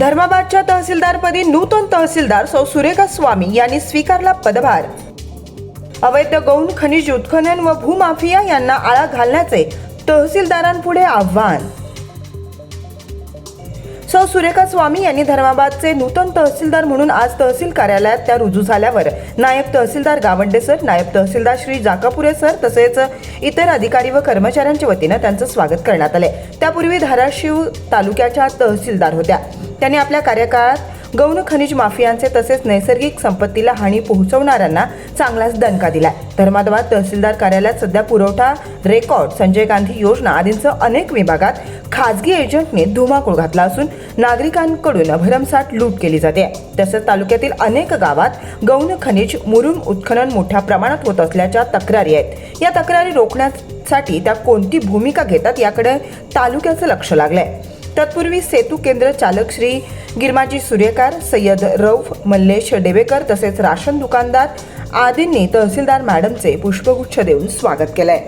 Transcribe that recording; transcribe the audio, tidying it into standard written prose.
धर्माबादच्या तहसीलदारपदी नूतन तहसीलदार सौ सुरेखा स्वामी यांनी स्वीकारला पदभार। अवैध गौण खनिज उत्खनन व भूमाफिया यांना आळा घालण्याचे तहसीलदारांपुढे आव्हान। सौ सुरेखा स्वामी यांनी धर्माबादचे नूतन तहसीलदार म्हणून आज तहसील कार्यालयात त्या रुजू झाल्यावर नायब तहसीलदार गावंडे सर, नायब तहसीलदार श्री जाकापुरे सर तसेच इतर अधिकारी व कर्मचाऱ्यांच्या वतीने त्यांचं स्वागत करण्यात आले। त्यापूर्वी धाराशिव तालुक्याच्या तहसीलदार होत्या। त्यांनी आपल्या कार्यकाळात गौण खनिज माफियांचे तसेच नैसर्गिक संपत्तीला हानी पोहोचवणाऱ्यांना चांगलाच दणका दिलाय। धर्माबाद तहसीलदार कार्यालयात सध्या पुरवठा, रेकॉर्ड, संजय गांधी योजना आदींसह अनेक विभागात खासगी एजंटने धुमाकूळ घातला असून नागरिकांकडून भरमसाठ लूट केली जाते। तसेच तालुक्यातील अनेक गावात गौण खनिज मुरुम उत्खनन मोठ्या प्रमाणात होत असल्याच्या तक्रारी आहेत। या तक्रारी रोखण्यासाठी त्या कोणती भूमिका घेतात याकडे तालुक्याचं लक्ष लागलंय। तत्पूर्वी सेतू केंद्र चालक श्री गिरमाजी सूर्यकार, सय्यद रौफ, मल्लेश डेवेकर तसेच राशन दुकानदार आदींनी तहसीलदार मॅडमचे पुष्पगुच्छ देऊन स्वागत केलंय।